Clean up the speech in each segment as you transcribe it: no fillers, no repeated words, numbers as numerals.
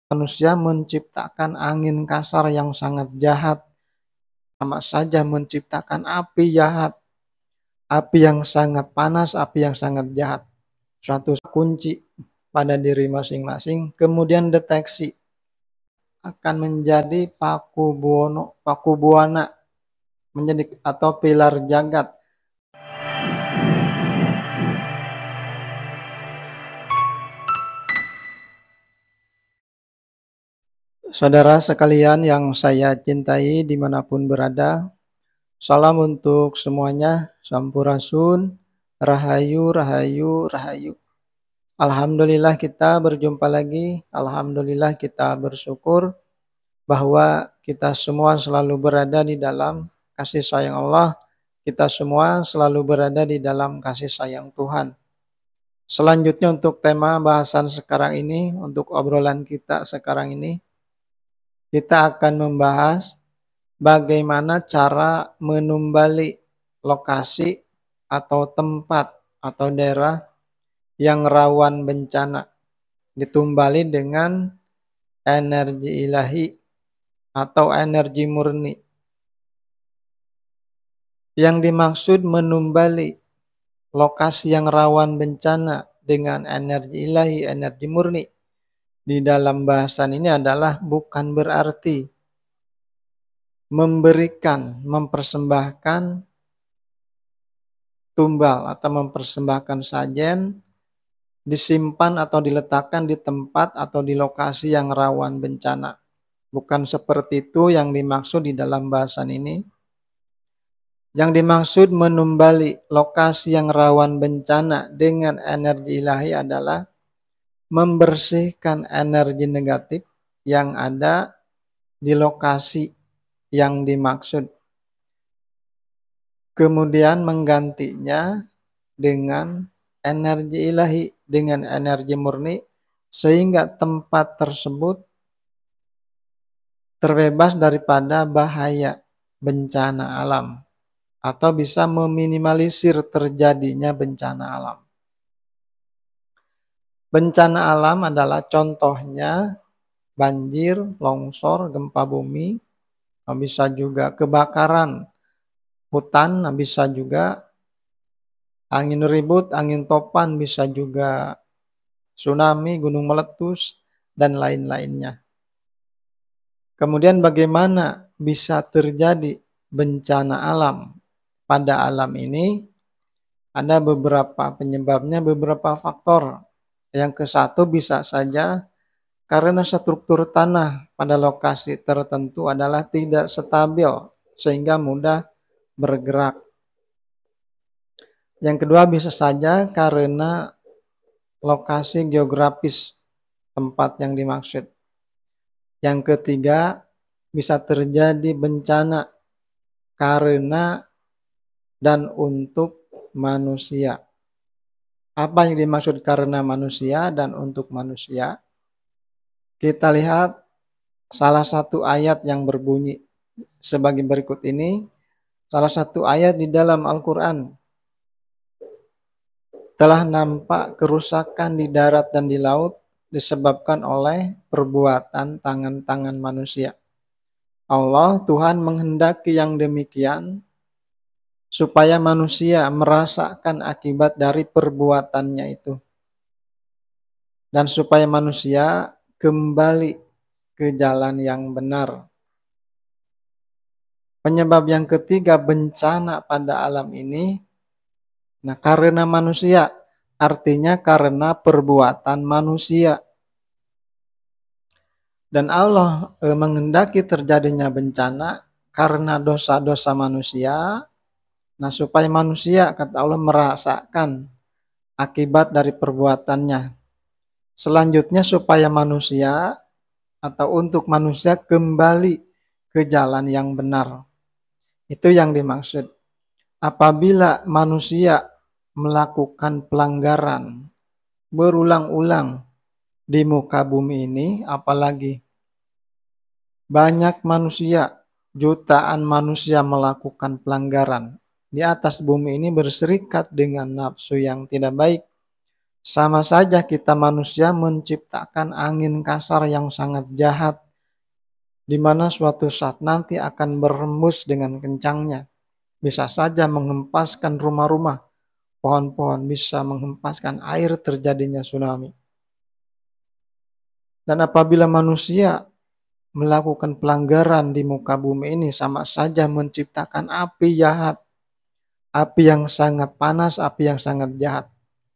manusia menciptakan angin kasar yang sangat jahat, sama saja menciptakan api jahat, api yang sangat panas, api yang sangat jahat. Suatu kunci pada diri masing-masing, kemudian deteksi akan menjadi paku buana, menjadi atau pilar jagat. Saudara sekalian yang saya cintai dimanapun berada, salam untuk semuanya, Sampurasun, Rahayu, Rahayu, Rahayu. Alhamdulillah kita berjumpa lagi, alhamdulillah kita bersyukur bahwa kita semua selalu berada di dalam kasih sayang Allah, kita semua selalu berada di dalam kasih sayang Tuhan. Selanjutnya untuk tema bahasan sekarang ini, untuk obrolan kita sekarang ini, kita akan membahas bagaimana cara menumbali lokasi atau tempat atau daerah yang rawan bencana, ditumbali dengan energi ilahi atau energi murni. Yang dimaksud menumbali lokasi yang rawan bencana dengan energi ilahi, energi murni, di dalam bahasan ini adalah bukan berarti memberikan, mempersembahkan tumbal atau mempersembahkan sajen, disimpan atau diletakkan di tempat atau di lokasi yang rawan bencana. Bukan seperti itu yang dimaksud di dalam bahasan ini. Yang dimaksud menumbali lokasi yang rawan bencana dengan energi ilahi adalah membersihkan energi negatif yang ada di lokasi yang dimaksud. Kemudian menggantinya dengan energi ilahi, dengan energi murni, sehingga tempat tersebut terbebas daripada bahaya bencana alam atau bisa meminimalisir terjadinya bencana alam. Bencana alam adalah contohnya banjir, longsor, gempa bumi, bisa juga kebakaran hutan, bisa juga angin ribut, angin topan, bisa juga tsunami, gunung meletus, dan lain-lainnya. Kemudian bagaimana bisa terjadi bencana alam pada alam ini? Ada beberapa penyebabnya, beberapa faktor. Yang ke satu bisa saja karena struktur tanah pada lokasi tertentu adalah tidak stabil sehingga mudah bergerak. Yang kedua bisa saja karena lokasi geografis tempat yang dimaksud. Yang ketiga bisa terjadi bencana karena dan untuk manusia. Apa yang dimaksud karena manusia dan untuk manusia? Kita lihat salah satu ayat yang berbunyi sebagai berikut ini. Salah satu ayat di dalam Al-Quran. Telah nampak kerusakan di darat dan di laut disebabkan oleh perbuatan tangan-tangan manusia. Allah, Tuhan menghendaki yang demikian supaya manusia merasakan akibat dari perbuatannya itu. Dan supaya manusia kembali ke jalan yang benar. Penyebab yang ketiga bencana pada alam ini, nah karena manusia, artinya karena perbuatan manusia. Dan Allah menghendaki terjadinya bencana karena dosa-dosa manusia. Nah supaya manusia, kata Allah, merasakan akibat dari perbuatannya. Selanjutnya supaya manusia atau untuk manusia kembali ke jalan yang benar. Itu yang dimaksud. Apabila manusia melakukan pelanggaran berulang-ulang di muka bumi ini, apalagi banyak manusia, jutaan manusia melakukan pelanggaran di atas bumi ini berserikat dengan nafsu yang tidak baik, Sama saja kita manusia menciptakan angin kasar yang sangat jahat, di mana suatu saat nanti akan berhembus dengan kencangnya. Bisa saja menghempaskan rumah-rumah, pohon-pohon, bisa menghempaskan air, terjadinya tsunami. Dan apabila manusia melakukan pelanggaran di muka bumi ini, sama saja menciptakan api jahat, api yang sangat panas, api yang sangat jahat.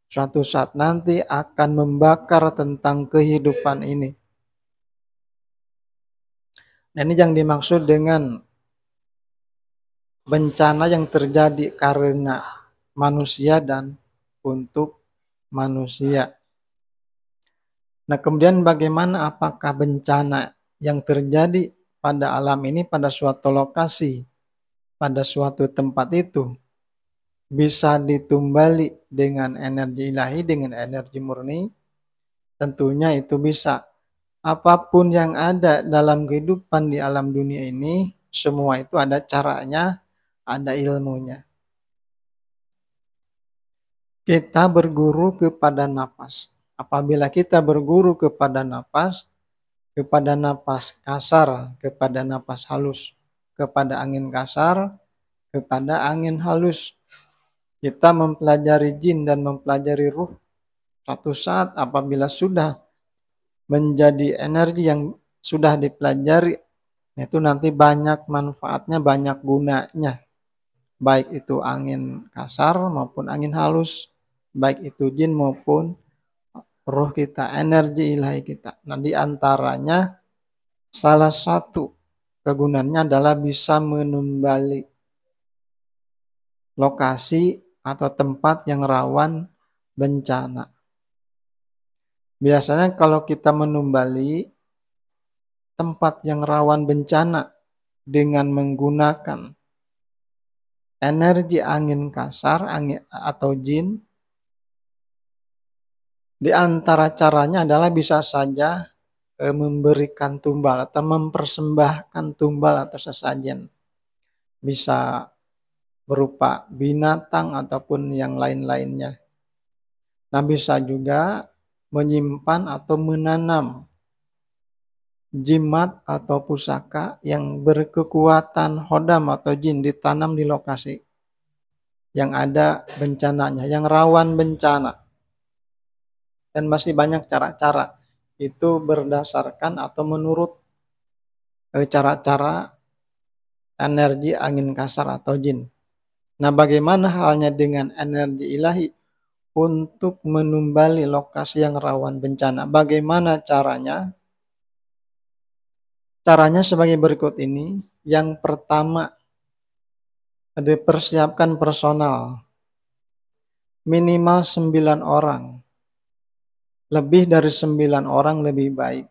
Suatu saat nanti akan membakar tentang kehidupan ini. Dan ini yang dimaksud dengan bencana yang terjadi karena manusia dan untuk manusia. Nah, kemudian bagaimana, apakah bencana yang terjadi pada alam ini, pada suatu lokasi, pada suatu tempat itu bisa ditumbali dengan energi ilahi, dengan energi murni? Tentunya itu bisa. Apapun yang ada dalam kehidupan di alam dunia ini, semua itu ada caranya, ada ilmunya. Kita berguru kepada napas. Apabila kita berguru kepada napas kasar, kepada napas halus, kepada angin kasar, kepada angin halus. Kita mempelajari jin dan mempelajari ruh. Suatu saat apabila sudah menjadi energi yang sudah dipelajari, itu nanti banyak manfaatnya, banyak gunanya. Baik itu angin kasar maupun angin halus, baik itu jin maupun roh kita, energi ilahi kita. Nah, di antaranya salah satu kegunaannya adalah bisa menumbali lokasi atau tempat yang rawan bencana. Biasanya kalau kita menumbali tempat yang rawan bencana dengan menggunakan energi angin kasar, angin atau jin, di antara caranya adalah bisa saja memberikan tumbal atau mempersembahkan tumbal atau sesajen. Bisa berupa binatang ataupun yang lain-lainnya. Nah, bisa juga menyimpan atau menanam jimat atau pusaka yang berkekuatan hodam atau jin, ditanam di lokasi yang ada bencananya, yang rawan bencana. Dan masih banyak cara-cara. Itu berdasarkan atau menurut cara-cara energi angin kasar atau jin. Nah, bagaimana halnya dengan energi ilahi untuk menumbali lokasi yang rawan bencana? Bagaimana caranya? Caranya sebagai berikut ini. Yang pertama, dipersiapkan personal. Minimal 9 orang. Lebih dari 9 orang lebih baik.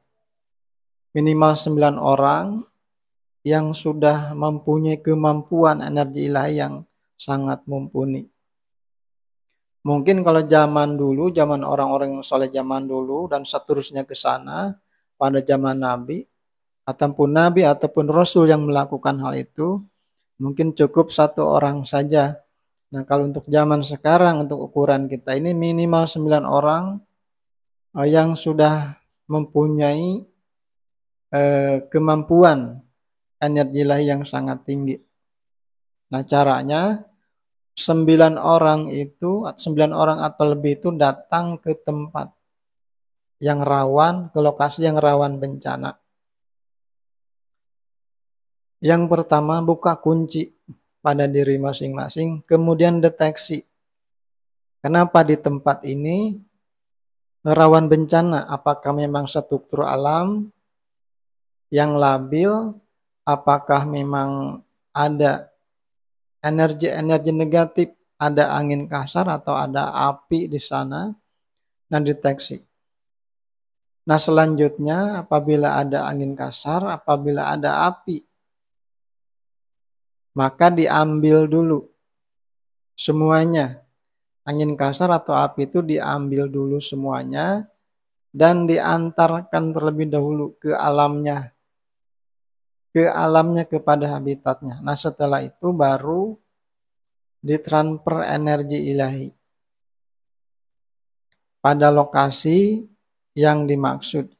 Minimal 9 orang yang sudah mempunyai kemampuan energi ilahi yang sangat mumpuni. Mungkin kalau zaman dulu, zaman orang-orang soleh zaman dulu dan seterusnya ke sana, pada zaman Nabi, ataupun Rasul yang melakukan hal itu, mungkin cukup 1 orang saja. Nah, kalau untuk zaman sekarang, untuk ukuran kita ini minimal 9 orang yang sudah mempunyai kemampuan energi ilahi yang sangat tinggi. Nah, caranya 9 orang atau lebih itu datang ke tempat yang rawan, ke lokasi yang rawan bencana. Yang pertama, buka kunci pada diri masing-masing, kemudian deteksi. Kenapa di tempat ini rawan bencana? Apakah memang struktur alam yang labil? Apakah memang ada energi-energi negatif, ada angin kasar atau ada api di sana? Nah, deteksi. Nah, selanjutnya apabila ada angin kasar, apabila ada api, maka diambil dulu semuanya. Angin kasar atau api itu diambil dulu semuanya dan diantarkan terlebih dahulu ke alamnya, kepada habitatnya. Nah, setelah itu baru ditransfer energi ilahi. pada lokasi yang dimaksud.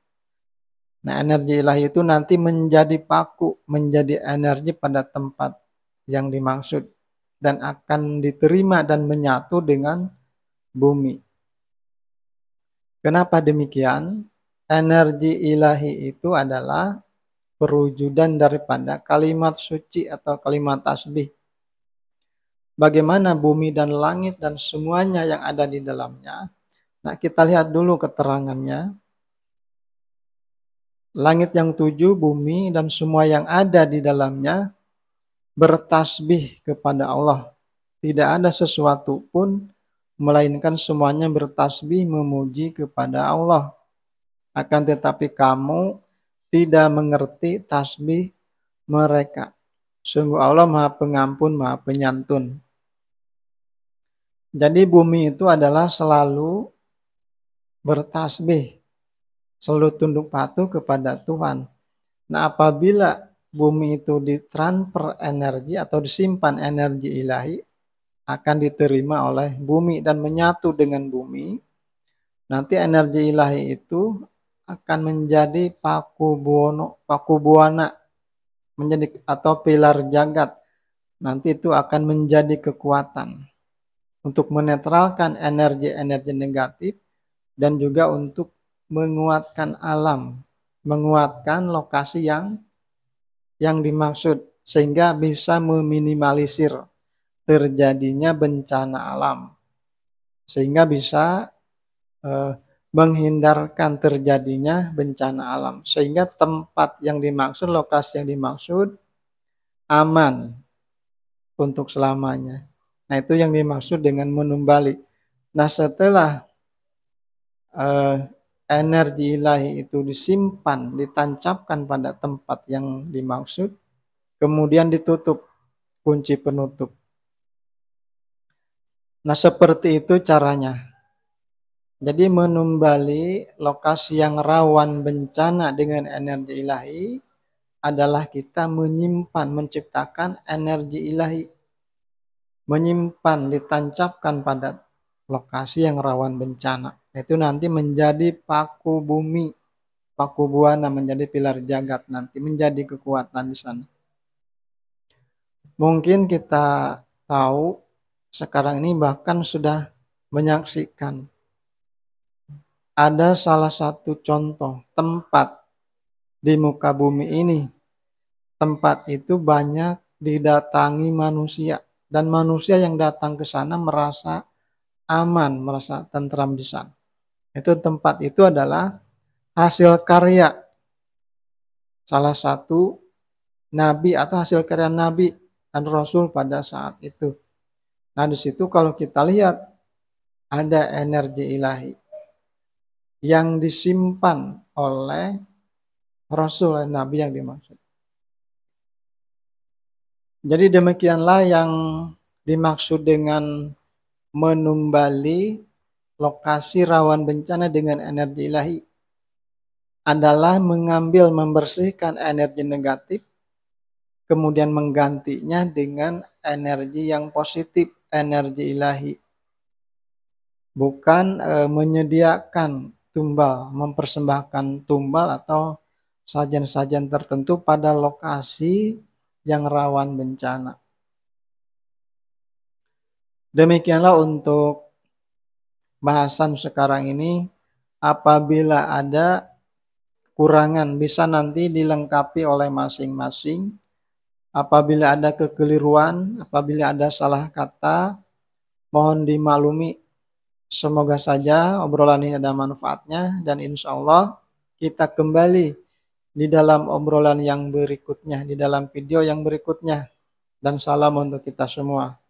Nah, energi ilahi itu nanti menjadi paku, menjadi energi pada tempat yang dimaksud dan akan diterima dan menyatu dengan bumi. Kenapa demikian? Energi ilahi itu adalah perwujudan daripada kalimat suci atau kalimat tasbih. Bagaimana bumi dan langit dan semuanya yang ada di dalamnya. Nah, kita lihat dulu keterangannya. Langit yang tujuh, bumi, dan semua yang ada di dalamnya bertasbih kepada Allah. Tidak ada sesuatu pun, melainkan semuanya bertasbih memuji kepada Allah. Akan tetapi kamu tidak mengerti tasbih mereka. Sungguh Allah Maha Pengampun, Maha Penyantun. Jadi bumi itu adalah selalu bertasbih, selalu tunduk patuh kepada Tuhan. Nah, apabila bumi itu ditransfer energi atau disimpan energi ilahi, akan diterima oleh bumi dan menyatu dengan bumi. Nanti energi ilahi itu akan menjadi paku buana, menjadi atau pilar jagat. Nanti itu akan menjadi kekuatan untuk menetralkan energi-energi negatif dan juga untuk menguatkan alam, menguatkan lokasi yang dimaksud sehingga bisa meminimalisir terjadinya bencana alam, sehingga bisa menghindarkan terjadinya bencana alam, sehingga tempat yang dimaksud, lokasi yang dimaksud aman untuk selamanya. Nah, itu yang dimaksud dengan menumbali. Nah, setelah energi ilahi itu disimpan, ditancapkan pada tempat yang dimaksud, kemudian ditutup, kunci penutup. Nah, seperti itu caranya. Jadi menumbali lokasi yang rawan bencana dengan energi ilahi adalah kita menyimpan, menciptakan energi ilahi. Menyimpan, ditancapkan pada lokasi yang rawan bencana. Itu nanti menjadi paku bumi, paku buana, menjadi pilar jagat nanti, menjadi kekuatan di sana. Mungkin kita tahu sekarang ini bahkan sudah menyaksikan ada salah satu contoh tempat di muka bumi ini. Tempat itu banyak didatangi manusia dan manusia yang datang ke sana merasa aman, merasa tentram di sana. Itu tempat itu adalah hasil karya salah satu nabi atau hasil karya nabi dan rasul pada saat itu. Nah, di situ kalau kita lihat ada energi ilahi yang disimpan oleh rasul dan nabi yang dimaksud. Jadi demikianlah yang dimaksud dengan menumbali lokasi rawan bencana dengan energi ilahi adalah mengambil, membersihkan energi negatif, kemudian menggantinya dengan energi yang positif, energi ilahi. Bukan menyediakan tumbal, mempersembahkan tumbal atau sajian-sajian tertentu pada lokasi yang rawan bencana. Demikianlah untuk bahasan sekarang ini. Apabila ada kurangan bisa nanti dilengkapi oleh masing-masing. Apabila ada kekeliruan, apabila ada salah kata, mohon dimaklumi. Semoga saja obrolan ini ada manfaatnya dan insya Allah kita kembali di dalam obrolan yang berikutnya, di dalam video yang berikutnya. Dan salam untuk kita semua.